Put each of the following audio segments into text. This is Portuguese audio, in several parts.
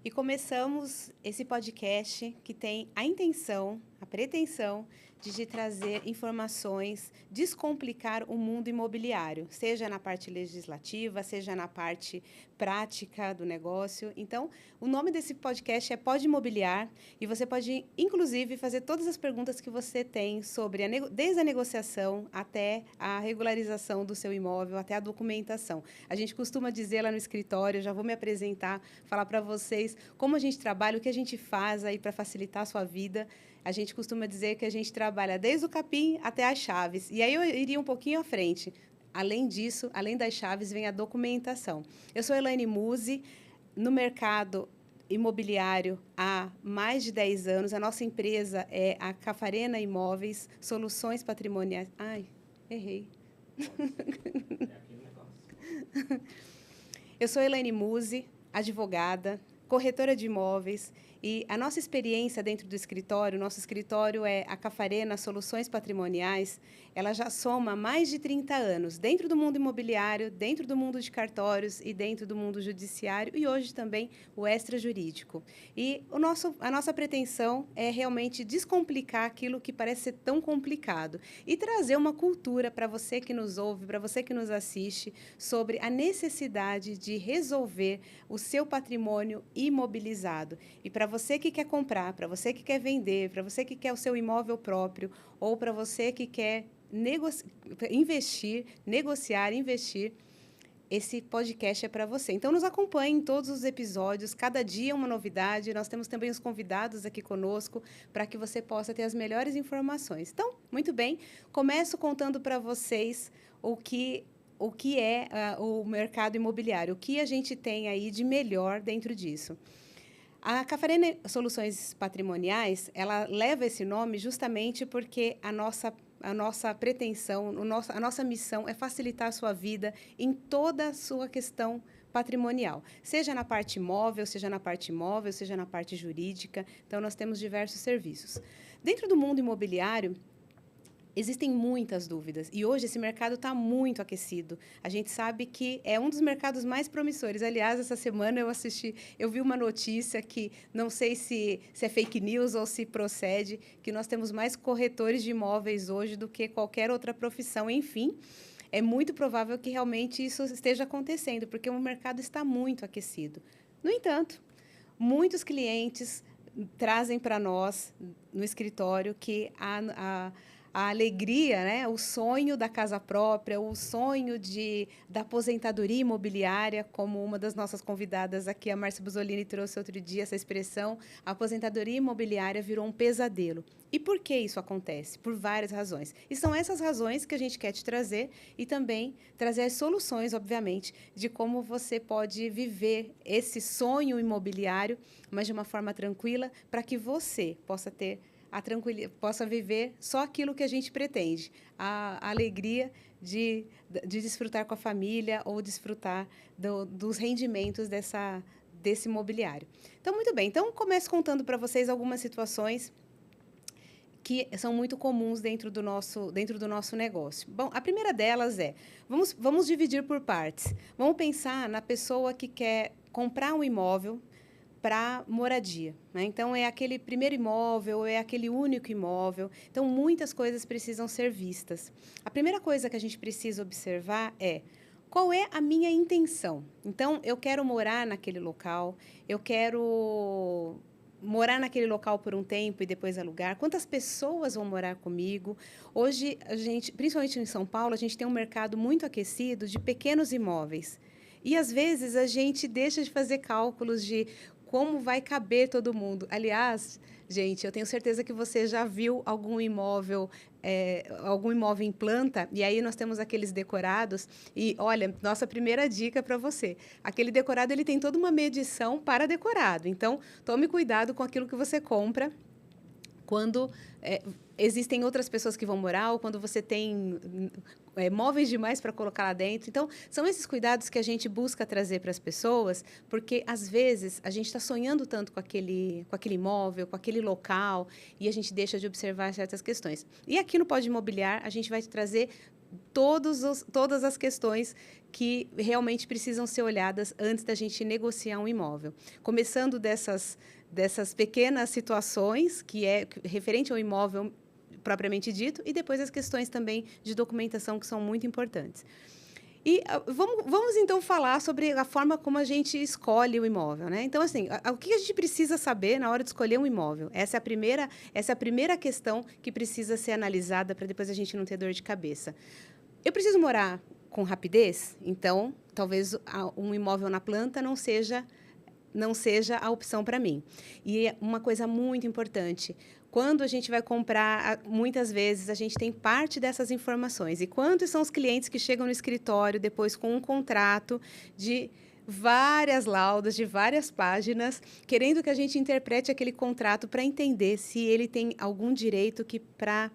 e começamos esse podcast que tem a intenção, a pretensão de te trazer informações, descomplicar o mundo imobiliário, seja na parte legislativa, seja na parte prática do negócio. Então, o nome desse podcast é Pode Imobiliar e você pode, inclusive, fazer todas as perguntas que você tem sobre, desde a negociação até a regularização do seu imóvel, até a documentação. A gente costuma dizer lá no escritório, já vou me apresentar, falar para vocês como a gente trabalha, o que a gente faz aí para facilitar a sua vida. A gente costuma dizer que a gente trabalha desde o capim até as chaves. E aí eu iria um pouquinho à frente. Além disso, além das chaves, vem a documentação. Eu sou Elaine Musi, no mercado imobiliário há mais de 10 anos. A nossa empresa é a Cafarena Imóveis, Soluções Patrimoniais. Ai, errei. Eu sou Elaine Musi, advogada, corretora de imóveis, e a nossa experiência dentro do escritório, nosso escritório é a Cafarena Soluções Patrimoniais, ela já soma mais de 30 anos dentro do mundo imobiliário, dentro do mundo de cartórios e dentro do mundo judiciário e hoje também o extrajurídico. E a nossa pretensão é realmente descomplicar aquilo que parece ser tão complicado e trazer uma cultura para você que nos ouve, para você que nos assiste, sobre a necessidade de resolver o seu patrimônio imobilizado. E para você que quer comprar, para você que quer vender, para você que quer o seu imóvel próprio, ou para você que quer negociar, investir, esse podcast é para você. Então, nos acompanhe em todos os episódios, cada dia uma novidade. Nós temos também os convidados aqui conosco para que você possa ter as melhores informações. Então, muito bem, começo contando para vocês o que é o mercado imobiliário, o que a gente tem aí de melhor dentro disso. A Cafarena Soluções Patrimoniais, ela leva esse nome justamente porque a nossa pretensão, a nossa missão é facilitar a sua vida em toda a sua questão patrimonial, seja na parte imóvel, seja na parte imóvel, seja na parte jurídica. Então, nós temos diversos serviços. Dentro do mundo imobiliário, existem muitas dúvidas e hoje esse mercado está muito aquecido. A gente sabe que é um dos mercados mais promissores. Aliás, essa semana eu vi uma notícia que não sei se é fake news ou se procede, que nós temos mais corretores de imóveis hoje do que qualquer outra profissão. Enfim, é muito provável que realmente isso esteja acontecendo, porque o mercado está muito aquecido. No entanto, muitos clientes trazem para nós no escritório que a alegria, né? O sonho da casa própria, o sonho da aposentadoria imobiliária, como uma das nossas convidadas aqui, a Márcia Busolini, trouxe outro dia essa expressão, a aposentadoria imobiliária virou um pesadelo. E por que isso acontece? Por várias razões. E são essas razões que a gente quer te trazer e também trazer as soluções, obviamente, de como você pode viver esse sonho imobiliário, mas de uma forma tranquila, para que você possa ter possa viver só aquilo que a gente pretende, a alegria de desfrutar com a família ou desfrutar dos rendimentos desse imobiliário. Então, muito bem. Então, começo contando para vocês algumas situações que são muito comuns dentro do nosso negócio. Bom, a primeira delas vamos dividir por partes. Vamos pensar na pessoa que quer comprar um imóvel para moradia, né? Então, é aquele primeiro imóvel, é aquele único imóvel. Então, muitas coisas precisam ser vistas. A primeira coisa que a gente precisa observar é qual é a minha intenção. Então, eu quero morar naquele local, eu quero morar naquele local por um tempo e depois alugar. Quantas pessoas vão morar comigo? Hoje, principalmente em São Paulo, a gente tem um mercado muito aquecido de pequenos imóveis. E, às vezes, a gente deixa de fazer cálculos de como vai caber todo mundo. Aliás, gente, eu tenho certeza que você já viu algum imóvel em planta, e aí nós temos aqueles decorados. E, olha, nossa primeira dica para você. Aquele decorado, ele tem toda uma medição para decorado. Então, tome cuidado com aquilo que você compra quando existem outras pessoas que vão morar ou quando você tem móveis demais para colocar lá dentro. Então, são esses cuidados que a gente busca trazer para as pessoas, porque, às vezes, a gente está sonhando tanto com aquele imóvel, com aquele local, e a gente deixa de observar certas questões. E aqui no Pode Imobiliar, a gente vai te trazer todas as questões que realmente precisam ser olhadas antes da gente negociar um imóvel. Começando dessas pequenas situações, que é referente ao imóvel propriamente dito, e depois as questões também de documentação, que são muito importantes. E vamos então falar sobre a forma como a gente escolhe o imóvel, né? Então, assim, o que a gente precisa saber na hora de escolher um imóvel? Essa é a primeira questão que precisa ser analisada para depois a gente não ter dor de cabeça. Eu preciso morar com rapidez? Então, talvez um imóvel na planta não seja a opção para mim. E uma coisa muito importante, quando a gente vai comprar, muitas vezes a gente tem parte dessas informações. E quantos são os clientes que chegam no escritório depois com um contrato de várias laudas, de várias páginas, querendo que a gente interprete aquele contrato para entender se ele tem algum direito que para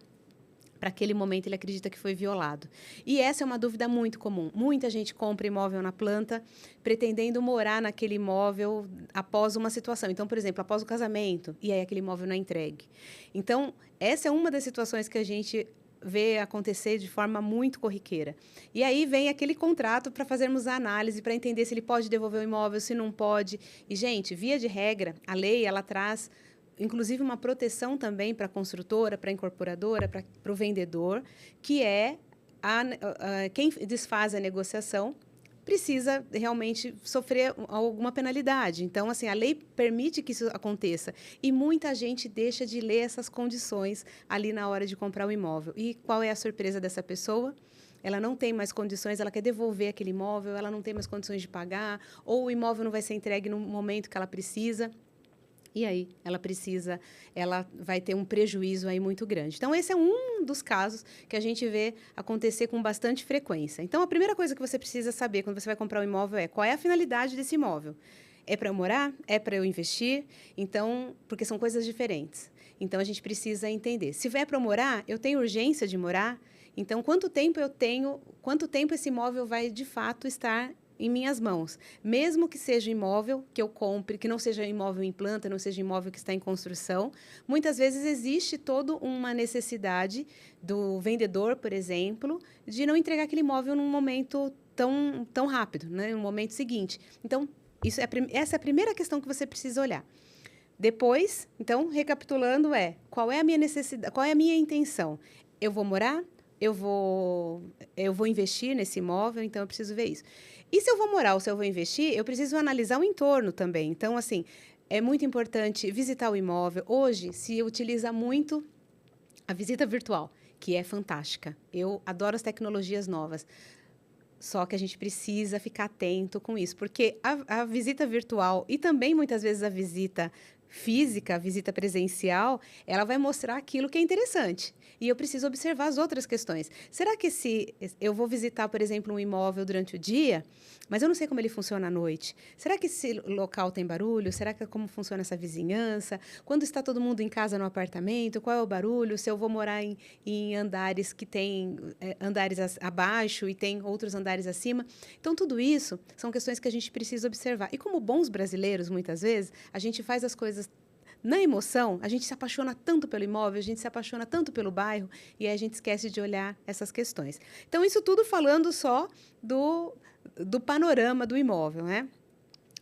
aquele momento ele acredita que foi violado. E essa é uma dúvida muito comum. Muita gente compra imóvel na planta, pretendendo morar naquele imóvel após uma situação. Então, por exemplo, após o casamento, e aí aquele imóvel não é entregue. Então, essa é uma das situações que a gente vê acontecer de forma muito corriqueira. E aí vem aquele contrato para fazermos a análise, para entender se ele pode devolver o imóvel, se não pode. E, gente, via de regra, a lei, ela traz inclusive uma proteção também para a construtora, para a incorporadora, para o vendedor, que é quem desfaz a negociação precisa realmente sofrer alguma penalidade. Então, assim, a lei permite que isso aconteça. E muita gente deixa de ler essas condições ali na hora de comprar o imóvel. E qual é a surpresa dessa pessoa? Ela não tem mais condições, ela quer devolver aquele imóvel, ela não tem mais condições de pagar, ou o imóvel não vai ser entregue no momento que ela precisa. E aí, ela vai ter um prejuízo aí muito grande. Então, esse é um dos casos que a gente vê acontecer com bastante frequência. Então, a primeira coisa que você precisa saber quando você vai comprar um imóvel é qual é a finalidade desse imóvel. É para eu morar? É para eu investir? Então, porque são coisas diferentes. Então, a gente precisa entender. Se é para eu morar, eu tenho urgência de morar? Então, quanto tempo esse imóvel vai, de fato, estar em minhas mãos, mesmo que seja imóvel que eu compre, que não seja imóvel em planta, não seja imóvel que está em construção, muitas vezes existe toda uma necessidade do vendedor, por exemplo, de não entregar aquele imóvel num momento tão rápido, né, no momento seguinte. Então, essa é a primeira questão que você precisa olhar. Depois, então, recapitulando, qual é a minha necessidade, qual é a minha intenção? Eu vou morar? Eu vou investir nesse imóvel, então eu preciso ver isso. E se eu vou morar ou se eu vou investir, eu preciso analisar o entorno também. Então, assim, é muito importante visitar o imóvel. Hoje, se utiliza muito a visita virtual, que é fantástica. Eu adoro as tecnologias novas. Só que a gente precisa ficar atento com isso, porque a visita virtual e também, muitas vezes, a visita física, a visita presencial, ela vai mostrar aquilo que é interessante. E eu preciso observar as outras questões. Será que se eu vou visitar, por exemplo, um imóvel durante o dia, mas eu não sei como ele funciona à noite? Será que esse local tem barulho? Será que como funciona essa vizinhança? Quando está todo mundo em casa no apartamento, qual é o barulho? Se eu vou morar em andares que tem andares abaixo e tem outros andares acima. Então, tudo isso são questões que a gente precisa observar. E como bons brasileiros, muitas vezes, a gente faz as coisas na emoção, a gente se apaixona tanto pelo imóvel, a gente se apaixona tanto pelo bairro, e aí a gente esquece de olhar essas questões. Então, isso tudo falando só do panorama do imóvel, né?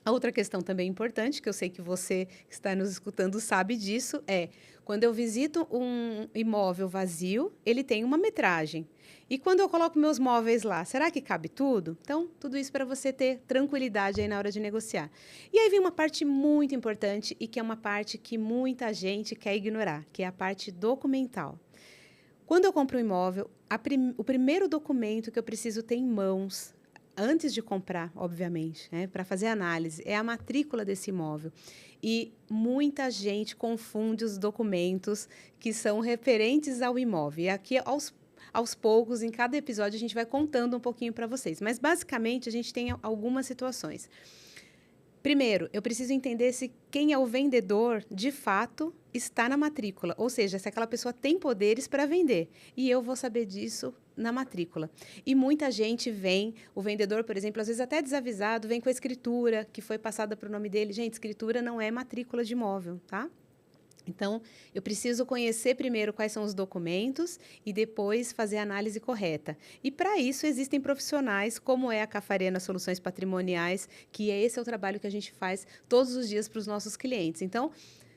A outra questão também importante, que eu sei que você que está nos escutando sabe disso, é quando eu visito um imóvel vazio, ele tem uma metragem. E quando eu coloco meus móveis lá, será que cabe tudo? Então, tudo isso para você ter tranquilidade aí na hora de negociar. E aí vem uma parte muito importante e que é uma parte que muita gente quer ignorar, que é a parte documental. Quando eu compro um imóvel, o primeiro documento que eu preciso ter em mãos, antes de comprar, obviamente, né, para fazer análise, é a matrícula desse imóvel. E muita gente confunde os documentos que são referentes ao imóvel. E aqui, aos poucos, em cada episódio, a gente vai contando um pouquinho para vocês. Mas, basicamente, a gente tem algumas situações. Primeiro, eu preciso entender se quem é o vendedor, de fato, está na matrícula. Ou seja, se aquela pessoa tem poderes para vender. E eu vou saber disso na matrícula. E muita gente vem, o vendedor, por exemplo, às vezes até desavisado, vem com a escritura que foi passada para o nome dele. Gente, escritura não é matrícula de imóvel, tá? Então, eu preciso conhecer primeiro quais são os documentos e depois fazer a análise correta. E para isso existem profissionais como é a Cafarena Soluções Patrimoniais, que esse é o trabalho que a gente faz todos os dias para os nossos clientes. Então,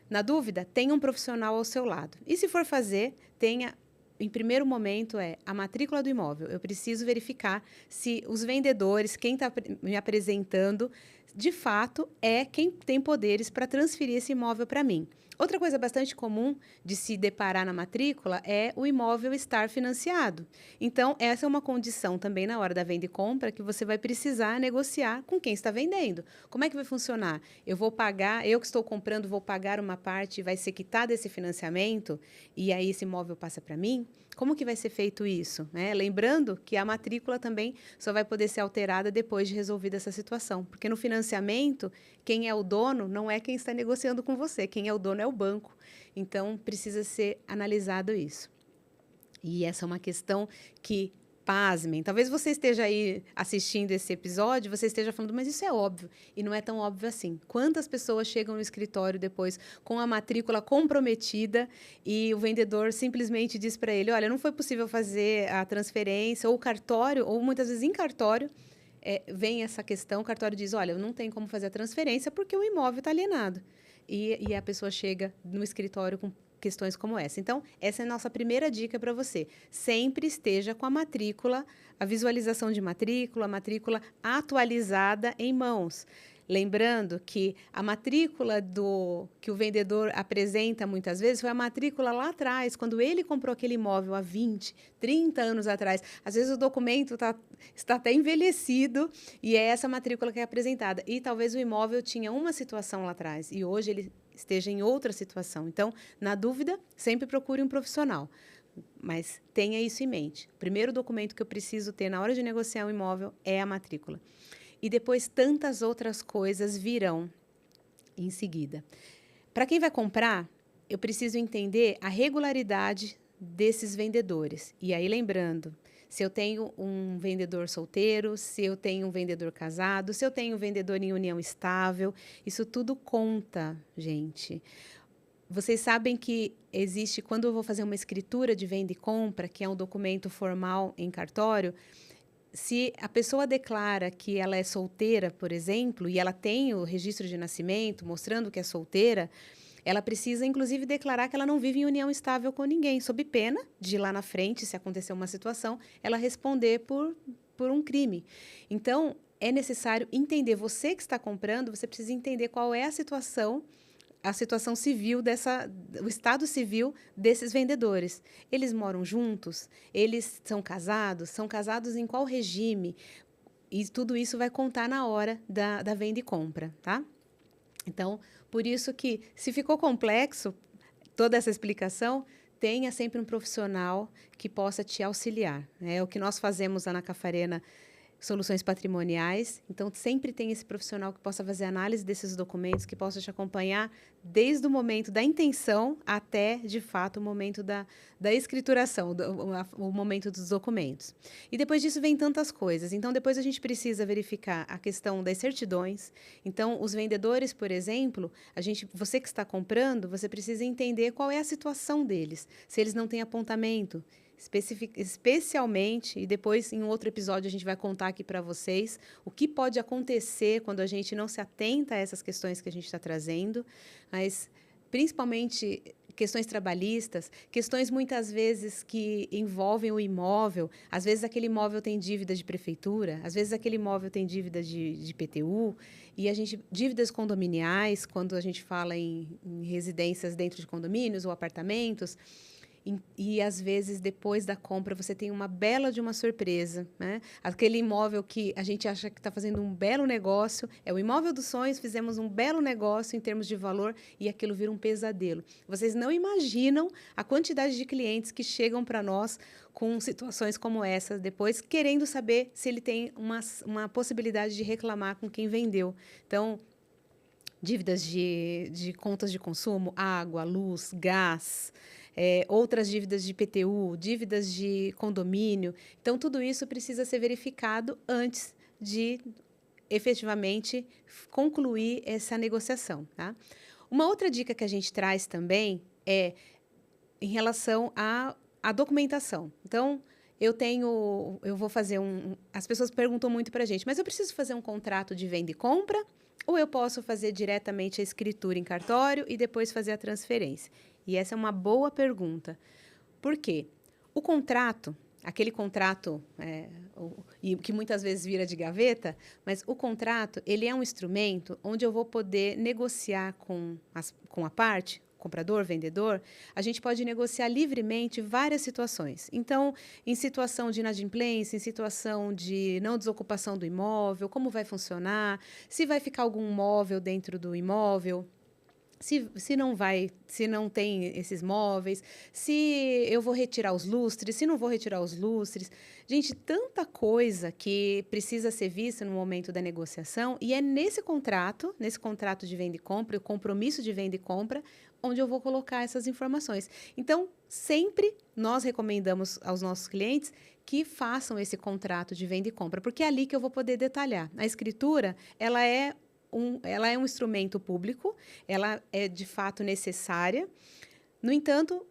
na dúvida, tenha um profissional ao seu lado. E se for fazer, tenha em primeiro momento a matrícula do imóvel. Eu preciso verificar se os vendedores, quem está me apresentando, de fato é quem tem poderes para transferir esse imóvel para mim. Outra coisa bastante comum de se deparar na matrícula é o imóvel estar financiado. Então, essa é uma condição também na hora da venda e compra que você vai precisar negociar com quem está vendendo. Como é que vai funcionar? Eu vou pagar, eu que estou comprando, vou pagar uma parte e vai ser quitada esse financiamento e aí esse imóvel passa para mim? Como que vai ser feito isso? Lembrando que a matrícula também só vai poder ser alterada depois de resolvida essa situação, porque no financiamento, quem é o dono não é quem está negociando com você, quem é o dono é o banco. Então, precisa ser analisado isso. E essa é uma questão que, pasmem, talvez você esteja aí assistindo esse episódio, você esteja falando, mas isso é óbvio. E não é tão óbvio assim. Quantas pessoas chegam no escritório depois com a matrícula comprometida e o vendedor simplesmente diz para ele, olha, não foi possível fazer a transferência, ou o cartório, ou muitas vezes em cartório, vem essa questão, o cartório diz, olha, não tem como fazer a transferência porque o imóvel está alienado. E a pessoa chega no escritório com questões como essa. Então, essa é a nossa primeira dica para você. Sempre esteja com a matrícula, a visualização de matrícula, a matrícula atualizada em mãos. Lembrando que a matrícula que o vendedor apresenta muitas vezes foi a matrícula lá atrás, quando ele comprou aquele imóvel há 20, 30 anos atrás. Às vezes o documento está até envelhecido e é essa matrícula que é apresentada. E talvez o imóvel tinha uma situação lá atrás e hoje ele esteja em outra situação. Então, na dúvida, sempre procure um profissional. Mas tenha isso em mente. O primeiro documento que eu preciso ter na hora de negociar um imóvel é a matrícula. E depois tantas outras coisas virão em seguida. Para quem vai comprar, eu preciso entender a regularidade desses vendedores. E aí, lembrando, se eu tenho um vendedor solteiro, se eu tenho um vendedor casado, se eu tenho um vendedor em união estável, isso tudo conta, gente. Vocês sabem que existe, quando eu vou fazer uma escritura de venda e compra, que é um documento formal em cartório, se a pessoa declara que ela é solteira, por exemplo, e ela tem o registro de nascimento mostrando que é solteira, ela precisa, inclusive, declarar que ela não vive em união estável com ninguém, sob pena de lá na frente, se acontecer uma situação, ela responder por um crime. Então, é necessário entender, você que está comprando, você precisa entender qual é a situação civil o estado civil desses vendedores. Eles moram juntos? Eles são casados? São casados em qual regime? E tudo isso vai contar na hora da venda e compra, tá? Então, por isso que, se ficou complexo toda essa explicação, tenha sempre um profissional que possa te auxiliar. É o que nós fazemos lá na Cafarena Soluções Patrimoniais. Então, sempre tem esse profissional que possa fazer análise desses documentos, que possa te acompanhar desde o momento da intenção até, de fato, o momento da escrituração, o momento dos documentos. E depois disso vem tantas coisas. Então, depois a gente precisa verificar a questão das certidões. Então, os vendedores, por exemplo, você que está comprando, você precisa entender qual é a situação deles. Se eles não têm apontamento, especialmente, e depois em outro episódio a gente vai contar aqui para vocês o que pode acontecer quando a gente não se atenta a essas questões que a gente está trazendo, mas principalmente questões trabalhistas, questões muitas vezes que envolvem o imóvel. Às vezes aquele imóvel tem dívida de prefeitura, às vezes aquele imóvel tem dívida de PTU, e dívidas condominiais, quando a gente fala em residências dentro de condomínios ou apartamentos. E, às vezes, depois da compra, você tem uma bela de uma surpresa, né? Aquele imóvel que a gente acha que está fazendo um belo negócio, é o imóvel dos sonhos, fizemos um belo negócio em termos de valor e aquilo vira um pesadelo. Vocês não imaginam a quantidade de clientes que chegam para nós com situações como essa, depois querendo saber se ele tem uma possibilidade de reclamar com quem vendeu. Então, dívidas de contas de consumo, água, luz, gás, outras dívidas de PTU, dívidas de condomínio. Então, tudo isso precisa ser verificado antes de efetivamente concluir essa negociação, tá? Uma outra dica que a gente traz também é em relação à documentação. Então, eu vou fazer as pessoas perguntam muito para a gente, mas eu preciso fazer um contrato de venda e compra ou eu posso fazer diretamente a escritura em cartório e depois fazer a transferência? E essa é uma boa pergunta. Por quê? O contrato, aquele contrato e que muitas vezes vira de gaveta, mas o contrato, ele é um instrumento onde eu vou poder negociar com a parte, comprador, vendedor, a gente pode negociar livremente várias situações. Então, em situação de inadimplência, em situação de não desocupação do imóvel, como vai funcionar, se vai ficar algum móvel dentro do imóvel, se não tem esses móveis, se eu vou retirar os lustres, se não vou retirar os lustres. Gente, tanta coisa que precisa ser vista no momento da negociação e é nesse contrato de venda e compra, o compromisso de venda e compra, onde eu vou colocar essas informações. Então, sempre nós recomendamos aos nossos clientes que façam esse contrato de venda e compra, porque é ali que eu vou poder detalhar. A escritura, ela é um instrumento público, ela é de fato necessária. No entanto,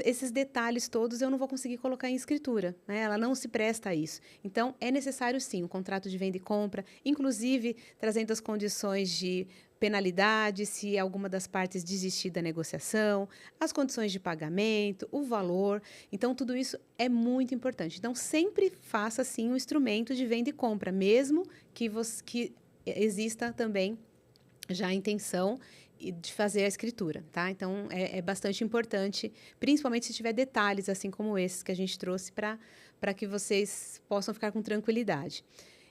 esses detalhes todos eu não vou conseguir colocar em escritura, né? Ela não se presta a isso. Então, é necessário sim um contrato de venda e compra, inclusive trazendo as condições de penalidade, se alguma das partes desistir da negociação, as condições de pagamento, o valor. Então, tudo isso é muito importante. Então, sempre faça sim um instrumento de venda e compra, mesmo que exista também já a intenção de fazer a escritura, tá? Então, é bastante importante, principalmente se tiver detalhes, assim como esses que a gente trouxe, para que vocês possam ficar com tranquilidade.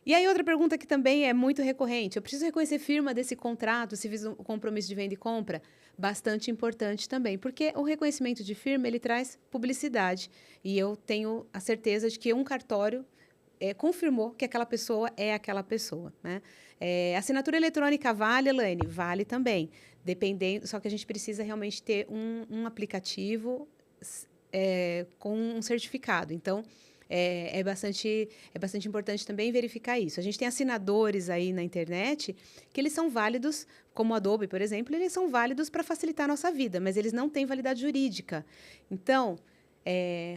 E aí, outra pergunta que também é muito recorrente, eu preciso reconhecer firma desse contrato, se fiz um compromisso de venda e compra? Bastante importante também, porque o reconhecimento de firma, ele traz publicidade, e eu tenho a certeza de que um cartório confirmou que aquela pessoa é aquela pessoa, né? Assinatura eletrônica vale, Elaine? Vale também, dependendo, só que a gente precisa realmente ter um aplicativo com um certificado. Então, é bastante importante também verificar isso. A gente tem assinadores aí na internet que eles são válidos, como o Adobe, por exemplo, eles são válidos para facilitar a nossa vida, mas eles não têm validade jurídica. Então,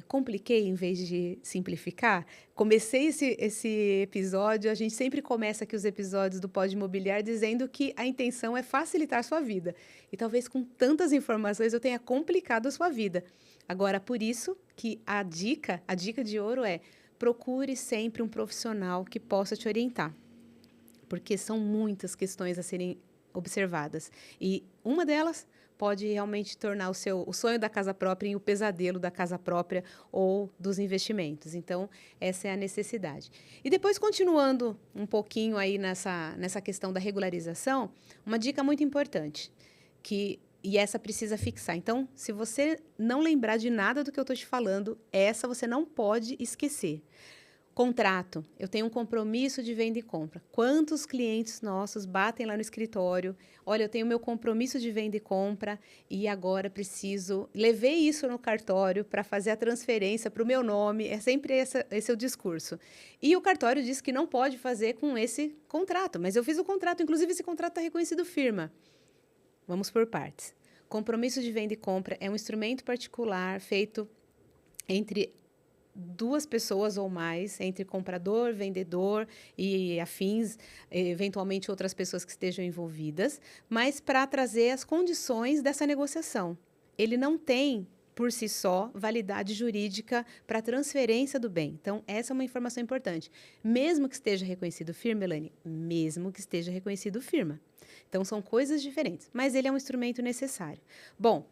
compliquei em vez de simplificar. Comecei esse episódio, a gente sempre começa aqui os episódios do Pod Imobiliar dizendo que a intenção é facilitar a sua vida. E talvez com tantas informações eu tenha complicado a sua vida. Agora, por isso que a dica de ouro é: procure sempre um profissional que possa te orientar. Porque são muitas questões a serem observadas. E uma delas pode realmente tornar o sonho da casa própria em o pesadelo da casa própria ou dos investimentos. Então, essa é a necessidade. E depois, continuando um pouquinho aí nessa questão da regularização, uma dica muito importante, e essa precisa fixar. Então, se você não lembrar de nada do que eu estou te falando, essa você não pode esquecer. Contrato, eu tenho um compromisso de venda e compra. Quantos clientes nossos batem lá no escritório? Olha, eu tenho meu compromisso de venda e compra e agora levei isso no cartório para fazer a transferência para o meu nome. É sempre esse é o discurso. E o cartório diz que não pode fazer com esse contrato, mas eu fiz o contrato, inclusive esse contrato está reconhecido firma. Vamos por partes. Compromisso de venda e compra é um instrumento particular feito entre duas pessoas ou mais, entre comprador, vendedor e afins, eventualmente outras pessoas que estejam envolvidas, mas para trazer as condições dessa negociação. Ele não tem, por si só, validade jurídica para transferência do bem. Então, essa é uma informação importante. Mesmo que esteja reconhecido firma, Elaine, mesmo que esteja reconhecido firma. Então, são coisas diferentes, mas ele é um instrumento necessário. Bom,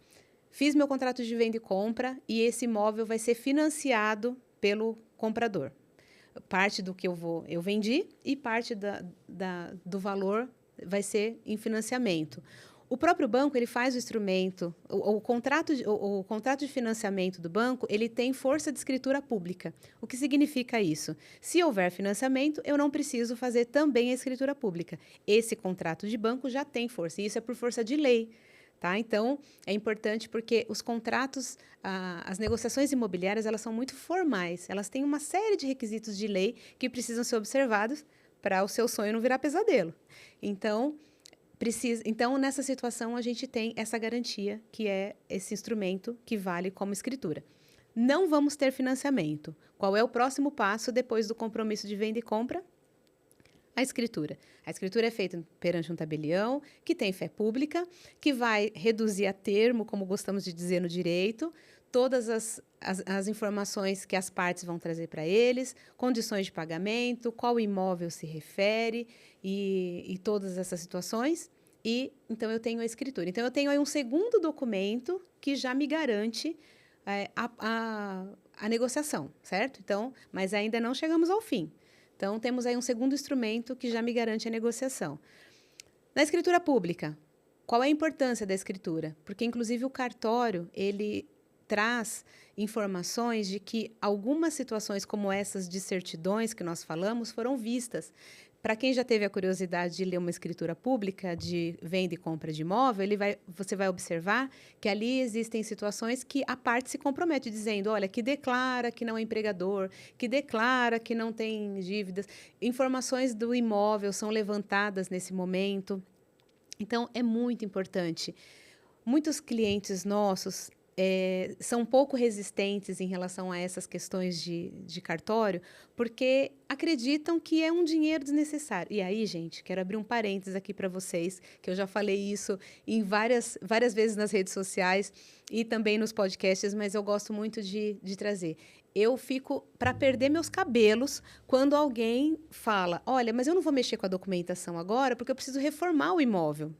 fiz meu contrato de venda e compra e esse imóvel vai ser financiado pelo comprador. Parte do que eu vendi e parte do valor vai ser em financiamento. O próprio banco, ele faz o instrumento, o contrato de financiamento do banco, ele tem força de escritura pública. O que significa isso? Se houver financiamento, eu não preciso fazer também a escritura pública. Esse contrato de banco já tem força, e isso é por força de lei. Tá? Então, é importante porque os contratos, as negociações imobiliárias, elas são muito formais. Elas têm uma série de requisitos de lei que precisam ser observados para o seu sonho não virar pesadelo. Então, precisa. Então, nessa situação, a gente tem essa garantia, que é esse instrumento que vale como escritura. Não vamos ter financiamento. Qual é o próximo passo depois do compromisso de venda e compra? A escritura. A escritura é feita perante um tabelião, que tem fé pública, que vai reduzir a termo, como gostamos de dizer no direito, todas as informações que as partes vão trazer para eles, condições de pagamento, qual imóvel se refere e todas essas situações. E então eu tenho a escritura. Então eu tenho aí um segundo documento que já me garante a negociação, certo? Então, mas ainda não chegamos ao fim. Então, temos aí um segundo instrumento que já me garante a negociação. Na escritura pública, qual é a importância da escritura? Porque, inclusive, o cartório, ele traz informações de que algumas situações como essas de certidões que nós falamos foram vistas. Para quem já teve a curiosidade de ler uma escritura pública de venda e compra de imóvel, você vai observar que ali existem situações que a parte se compromete, dizendo, olha, que declara que não é empregador, que declara que não tem dívidas. Informações do imóvel são levantadas nesse momento. Então, é muito importante. Muitos clientes nossos são pouco resistentes em relação a essas questões de cartório, porque acreditam que é um dinheiro desnecessário. E aí, gente, quero abrir um parênteses aqui para vocês, que eu já falei isso em várias vezes nas redes sociais e também nos podcasts, mas eu gosto muito de trazer. Eu fico para perder meus cabelos quando alguém fala, olha, mas eu não vou mexer com a documentação agora porque eu preciso reformar o imóvel.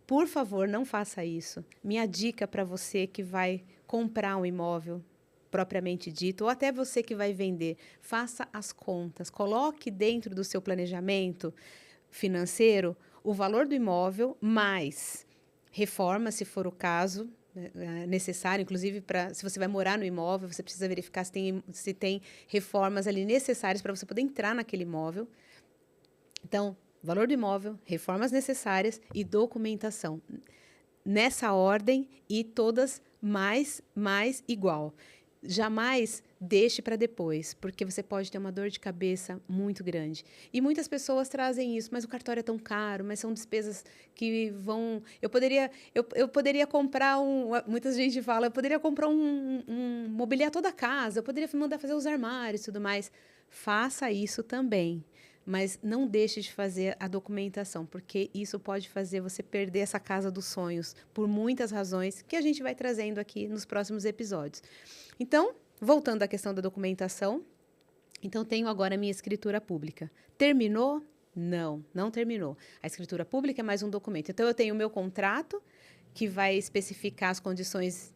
Por favor, não faça isso. Minha dica para você que vai comprar um imóvel propriamente dito, ou até você que vai vender, faça as contas. Coloque dentro do seu planejamento financeiro o valor do imóvel, mais reforma, se for o caso, necessário, inclusive se você vai morar no imóvel, você precisa verificar se tem reformas ali necessárias para você poder entrar naquele imóvel. Então, valor do imóvel, reformas necessárias e documentação. Nessa ordem e todas mais igual. Jamais deixe para depois, porque você pode ter uma dor de cabeça muito grande. E muitas pessoas trazem isso, mas o cartório é tão caro, mas são despesas que vão... Eu poderia comprar muita gente fala, eu poderia comprar mobiliar toda a casa, eu poderia mandar fazer os armários e tudo mais. Faça isso também. Mas não deixe de fazer a documentação, porque isso pode fazer você perder essa casa dos sonhos por muitas razões que a gente vai trazendo aqui nos próximos episódios. Então, voltando à questão da documentação, então tenho agora a minha escritura pública. Terminou? Não terminou. A escritura pública é mais um documento. Então, eu tenho o meu contrato, que vai especificar as condições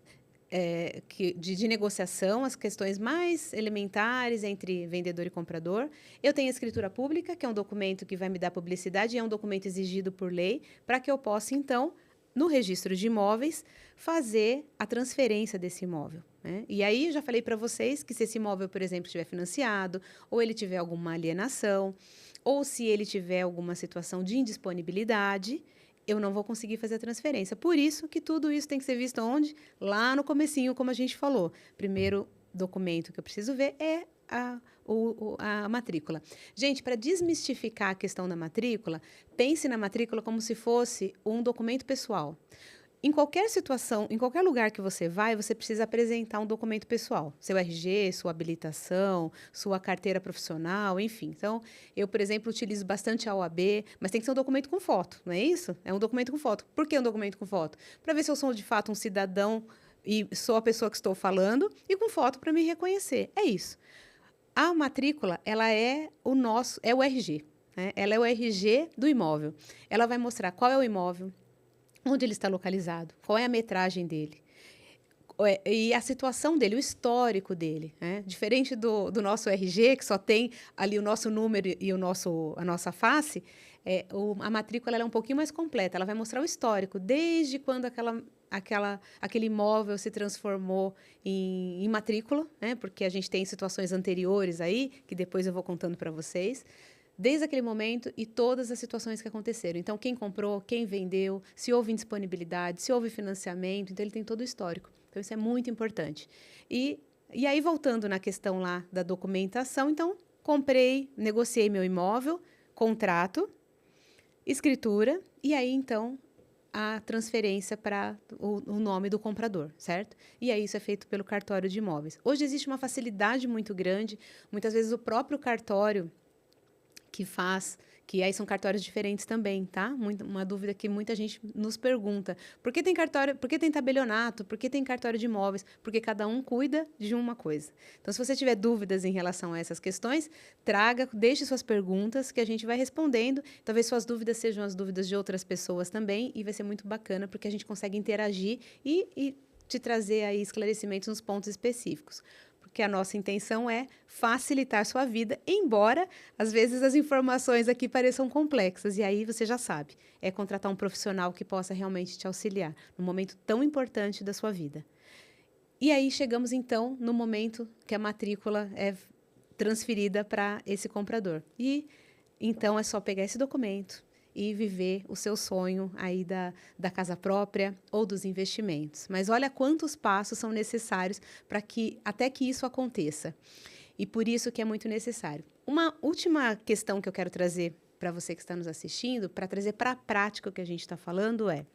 de negociação, as questões mais elementares entre vendedor e comprador. Eu tenho a escritura pública, que é um documento que vai me dar publicidade, e é um documento exigido por lei, para que eu possa, então, no registro de imóveis, fazer a transferência desse imóvel, né? E aí, já falei para vocês que se esse imóvel, por exemplo, estiver financiado, ou ele tiver alguma alienação, ou se ele tiver alguma situação de indisponibilidade, eu não vou conseguir fazer a transferência. Por isso que tudo isso tem que ser visto onde? Lá no comecinho, como a gente falou. Primeiro documento que eu preciso ver é a matrícula. Gente, para desmistificar a questão da matrícula, pense na matrícula como se fosse um documento pessoal. Em qualquer situação, em qualquer lugar que você vai, você precisa apresentar um documento pessoal. Seu RG, sua habilitação, sua carteira profissional, enfim. Então, eu, por exemplo, utilizo bastante a OAB, mas tem que ser um documento com foto, não é isso? É um documento com foto. Por que um documento com foto? Para ver se eu sou, de fato, um cidadão e sou a pessoa que estou falando, e com foto para me reconhecer. É isso. A matrícula, ela é o RG, né? Ela é o RG do imóvel. Ela vai mostrar qual é o imóvel, onde ele está localizado, qual é a metragem dele, e a situação dele, o histórico dele, né? Diferente do nosso RG, que só tem ali o nosso número e a nossa face, a matrícula ela é um pouquinho mais completa, ela vai mostrar o histórico, desde quando aquele imóvel se transformou em matrícula, né? Porque a gente tem situações anteriores aí, que depois eu vou contando para vocês, desde aquele momento e todas as situações que aconteceram. Então, quem comprou, quem vendeu, se houve indisponibilidade, se houve financiamento, então ele tem todo o histórico. Então, isso é muito importante. E aí, voltando na questão lá da documentação, então, comprei, negociei meu imóvel, contrato, escritura e aí, então, a transferência para o nome do comprador, certo? E aí isso é feito pelo cartório de imóveis. Hoje existe uma facilidade muito grande, muitas vezes o próprio cartório que faz, que aí são cartórios diferentes também, tá? Uma dúvida que muita gente nos pergunta. Por que tem cartório, por que tem tabelionato? Por que tem cartório de imóveis? Porque cada um cuida de uma coisa. Então, se você tiver dúvidas em relação a essas questões, traga, deixe suas perguntas que a gente vai respondendo. Talvez suas dúvidas sejam as dúvidas de outras pessoas também e vai ser muito bacana porque a gente consegue interagir e te trazer aí esclarecimentos nos pontos específicos. Porque a nossa intenção é facilitar sua vida, embora às vezes as informações aqui pareçam complexas. E aí você já sabe, é contratar um profissional que possa realmente te auxiliar num momento tão importante da sua vida. E aí chegamos então no momento que a matrícula é transferida para esse comprador. E então é só pegar esse documento e viver o seu sonho aí da casa própria ou dos investimentos. Mas olha quantos passos são necessários para que até que isso aconteça. E por isso que é muito necessário. Uma última questão que eu quero trazer para você que está nos assistindo, para trazer para a prática o que a gente está falando é: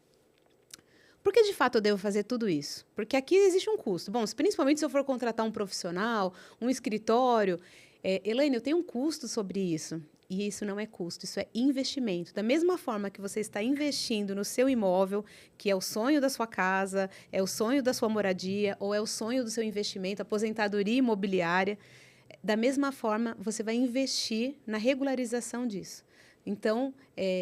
por que de fato eu devo fazer tudo isso? Porque aqui existe um custo. Bom, principalmente se eu for contratar um profissional, um escritório. Elaine, eu tenho um custo sobre isso. E isso não é custo, isso é investimento. Da mesma forma que você está investindo no seu imóvel, que é o sonho da sua casa, é o sonho da sua moradia, ou é o sonho do seu investimento, aposentadoria imobiliária, da mesma forma você vai investir na regularização disso. Então,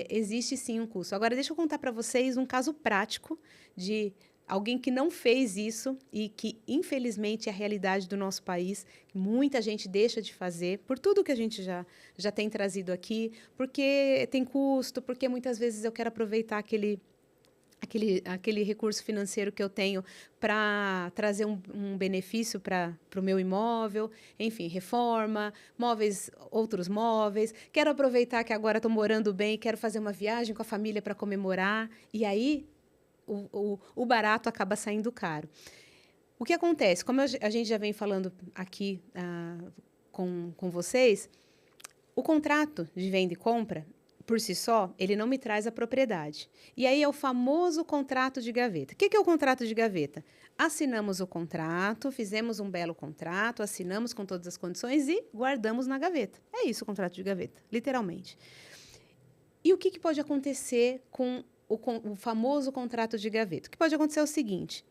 existe sim um custo. Agora, deixa eu contar para vocês um caso prático de alguém que não fez isso e que, infelizmente, é a realidade do nosso país, que muita gente deixa de fazer, por tudo que a gente já tem trazido aqui, porque tem custo, porque muitas vezes eu quero aproveitar aquele recurso financeiro que eu tenho para trazer um benefício para o meu imóvel, enfim, reforma, móveis, outros móveis. Quero aproveitar que agora estou morando bem, quero fazer uma viagem com a família para comemorar, e aí o barato acaba saindo caro. O que acontece? Como a gente já vem falando aqui com vocês, o contrato de venda e compra, por si só, ele não me traz a propriedade. E aí é o famoso contrato de gaveta. O que é o contrato de gaveta? Assinamos o contrato, fizemos um belo contrato, assinamos com todas as condições e guardamos na gaveta. É isso o contrato de gaveta, literalmente. E o que pode acontecer com o famoso contrato de gaveta? O que pode acontecer é o seguinte: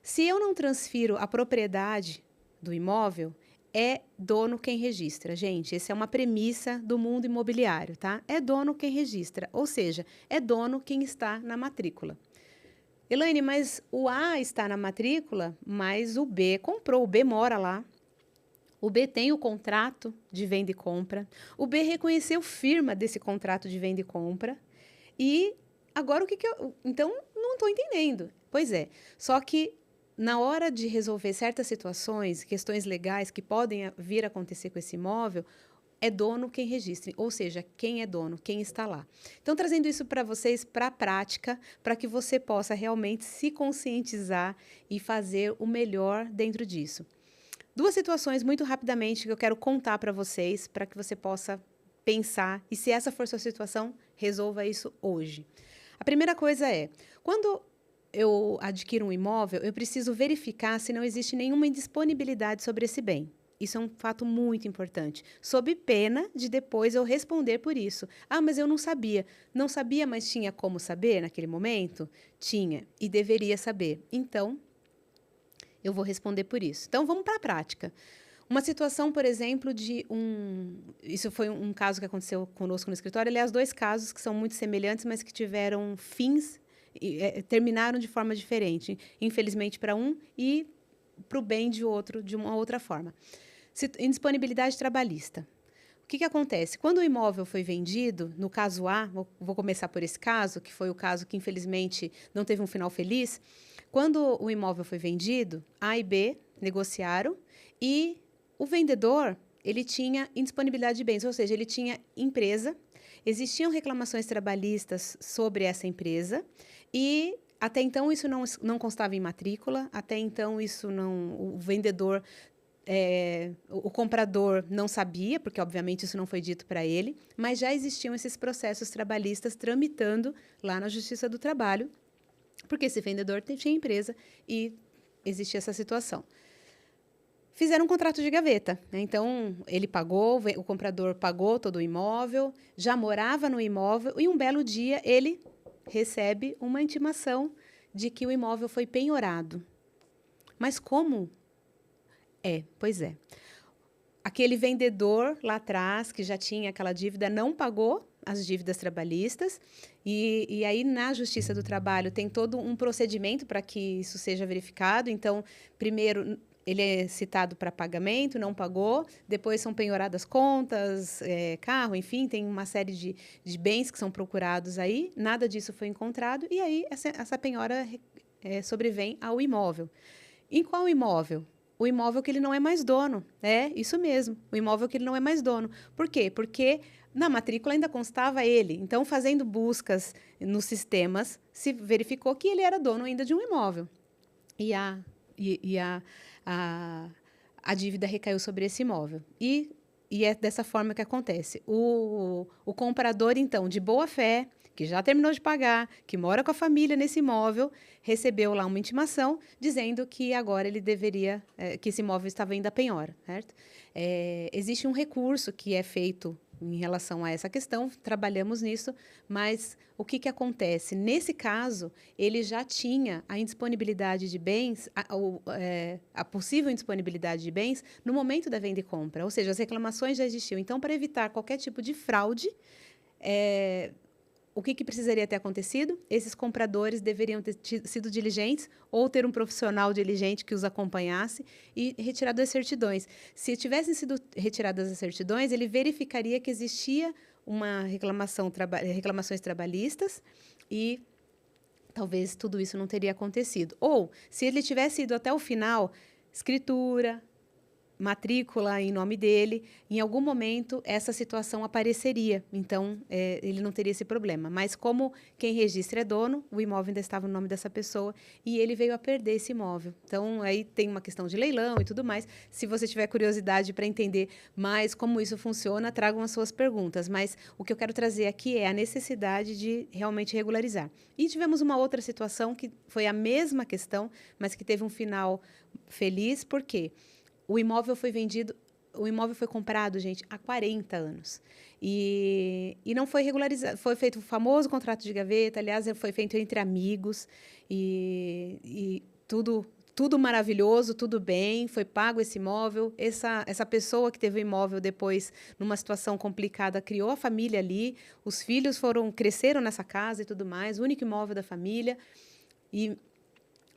se eu não transfiro a propriedade do imóvel, é dono quem registra. Gente, essa é uma premissa do mundo imobiliário, tá? É dono quem registra, ou seja, é dono quem está na matrícula. Elaine, mas o A está na matrícula, mas o B comprou, o B mora lá. O B tem o contrato de venda e compra. O B reconheceu firma desse contrato de venda e compra. E agora o que eu... Então, não estou entendendo. Pois é, só que na hora de resolver certas situações, questões legais que podem vir a acontecer com esse imóvel, é dono quem registre, ou seja, quem é dono, quem está lá. Então, trazendo isso para vocês, para a prática, para que você possa realmente se conscientizar e fazer o melhor dentro disso. Duas situações, muito rapidamente, que eu quero contar para vocês, para que você possa pensar, e se essa for sua situação, resolva isso hoje. A primeira coisa é, quando eu adquiro um imóvel, eu preciso verificar se não existe nenhuma indisponibilidade sobre esse bem. Isso é um fato muito importante, sob pena de depois eu responder por isso. Ah, mas eu não sabia. Não sabia, mas tinha como saber naquele momento? Tinha, e deveria saber. Então, eu vou responder por isso. Então, vamos para a prática. Uma situação, por exemplo, isso foi um caso que aconteceu conosco no escritório. Aliás, dois casos que são muito semelhantes, mas que tiveram fins terminaram de forma diferente, infelizmente para um e para o bem de outro, de uma outra forma. Indisponibilidade trabalhista. O que acontece? Quando o imóvel foi vendido, no caso A, vou começar por esse caso, que foi o caso que infelizmente não teve um final feliz. Quando o imóvel foi vendido, A e B negociaram e o vendedor, ele tinha indisponibilidade de bens, ou seja, ele tinha empresa, existiam reclamações trabalhistas sobre essa empresa e até então isso não constava em matrícula, até então isso não, o vendedor o comprador não sabia, porque obviamente isso não foi dito para ele, mas já existiam esses processos trabalhistas tramitando lá na Justiça do Trabalho, porque esse vendedor tinha empresa e existia essa situação. Fizeram um contrato de gaveta, né? Então, ele pagou, o comprador pagou todo o imóvel, já morava no imóvel e um belo dia ele recebe uma intimação de que o imóvel foi penhorado. Mas como? Pois é. Aquele vendedor lá atrás, que já tinha aquela dívida, não pagou as dívidas trabalhistas, e aí na Justiça do Trabalho tem todo um procedimento para que isso seja verificado. Então, primeiro, ele é citado para pagamento, não pagou, depois são penhoradas contas, carro, enfim, tem uma série de bens que são procurados aí, nada disso foi encontrado, e aí essa penhora sobrevém ao imóvel. Em qual imóvel? O imóvel que ele não é mais dono. É, isso mesmo. O imóvel que ele não é mais dono. Por quê? Porque na matrícula ainda constava ele. Então, fazendo buscas nos sistemas, se verificou que ele era dono ainda de um imóvel. E a dívida recaiu sobre esse imóvel. E é dessa forma que acontece. O comprador, então, de boa fé, que já terminou de pagar, que mora com a família nesse imóvel, recebeu lá uma intimação dizendo que agora ele deveria, que esse imóvel estava indo à penhora, certo? Existe um recurso que é feito em relação a essa questão, trabalhamos nisso, mas o que acontece? Nesse caso, ele já tinha a indisponibilidade de bens, a possível indisponibilidade de bens, no momento da venda e compra, ou seja, as reclamações já existiam. Então, para evitar qualquer tipo de fraude, o que precisaria ter acontecido? Esses compradores deveriam ter sido diligentes ou ter um profissional diligente que os acompanhasse e retirado as certidões. Se tivessem sido retiradas as certidões, ele verificaria que existia uma reclamações trabalhistas e talvez tudo isso não teria acontecido. Ou, se ele tivesse ido até o final, escritura, matrícula em nome dele, em algum momento essa situação apareceria, então ele não teria esse problema. Mas como quem registra é dono, o imóvel ainda estava no nome dessa pessoa e ele veio a perder esse imóvel. Então aí tem uma questão de leilão e tudo mais. Se você tiver curiosidade para entender mais como isso funciona, tragam as suas perguntas. Mas o que eu quero trazer aqui é a necessidade de realmente regularizar. E tivemos uma outra situação que foi a mesma questão, mas que teve um final feliz, por quê? O imóvel foi vendido, o imóvel foi comprado, gente, há 40 anos. E não foi regularizado. Foi feito o famoso contrato de gaveta, aliás, foi feito entre amigos, e tudo maravilhoso, tudo bem, foi pago esse imóvel. Essa pessoa que teve o imóvel depois, numa situação complicada, criou a família ali, os filhos cresceram nessa casa e tudo mais, o único imóvel da família. E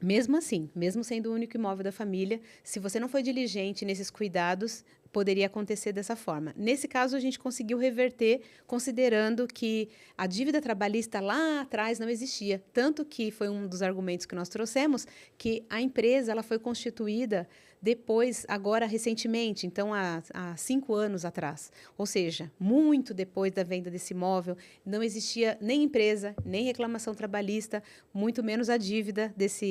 mesmo assim, mesmo sendo o único imóvel da família, se você não foi diligente nesses cuidados, poderia acontecer dessa forma. Nesse caso, a gente conseguiu reverter, considerando que a dívida trabalhista lá atrás não existia. Tanto que foi um dos argumentos que nós trouxemos, que a empresa ela foi constituída depois, agora recentemente, então há 5 anos atrás. Ou seja, muito depois da venda desse imóvel, não existia nem empresa, nem reclamação trabalhista, muito menos a dívida desse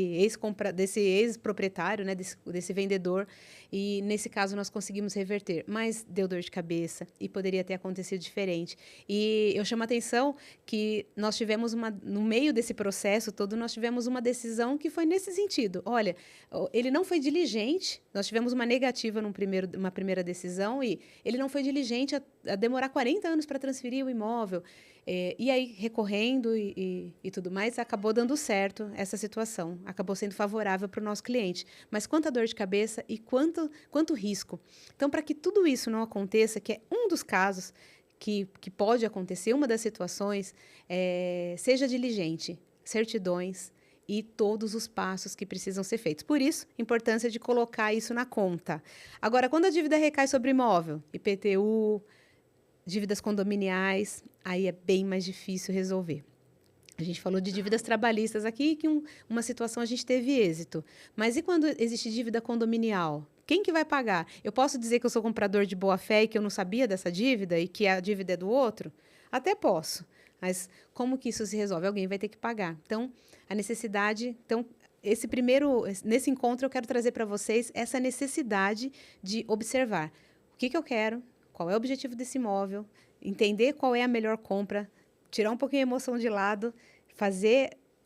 ex-proprietário, né, desse vendedor. E, nesse caso, nós conseguimos reverter. Mas deu dor de cabeça e poderia ter acontecido diferente. E eu chamo a atenção que nós tivemos no meio desse processo todo, nós tivemos uma decisão que foi nesse sentido. Olha, ele não foi diligente, nós tivemos uma negativa uma primeira decisão e ele não foi diligente a demorar 40 anos para transferir o imóvel. E aí, recorrendo e tudo mais, acabou dando certo essa situação. Acabou sendo favorável para o nosso cliente. Mas quanta dor de cabeça e quanto risco. Então, para que tudo isso não aconteça, que é um dos casos que pode acontecer, uma das situações, seja diligente, certidões e todos os passos que precisam ser feitos. Por isso, a importância de colocar isso na conta. Agora, quando a dívida recai sobre imóvel, IPTU, dívidas condominiais, aí é bem mais difícil resolver. A gente falou de dívidas trabalhistas aqui, que uma situação a gente teve êxito. Mas e quando existe dívida condominial? Quem que vai pagar? Eu posso dizer que eu sou comprador de boa-fé e que eu não sabia dessa dívida e que a dívida é do outro? Até posso. Mas como que isso se resolve? Alguém vai ter que pagar. Então, a necessidade... Então, nesse encontro eu quero trazer para vocês essa necessidade de observar o que eu quero, qual é o objetivo desse imóvel, entender qual é a melhor compra, tirar um pouquinho a emoção de lado,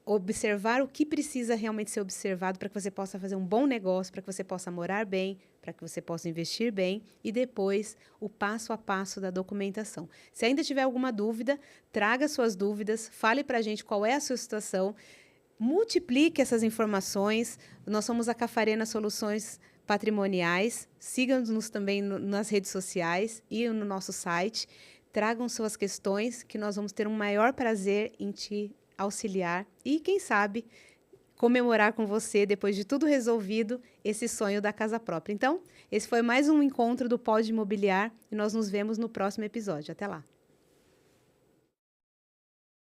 observar o que precisa realmente ser observado para que você possa fazer um bom negócio, para que você possa morar bem, para que você possa investir bem e depois o passo a passo da documentação. Se ainda tiver alguma dúvida, traga suas dúvidas, fale para a gente qual é a sua situação, multiplique essas informações. Nós somos a Cafarena Soluções Patrimoniais. Sigam-nos também nas redes sociais e no nosso site. Tragam suas questões, que nós vamos ter um maior prazer em te auxiliar e, quem sabe, comemorar com você, depois de tudo resolvido, esse sonho da casa própria. Então, esse foi mais um encontro do Pod Imobiliar e nós nos vemos no próximo episódio. Até lá!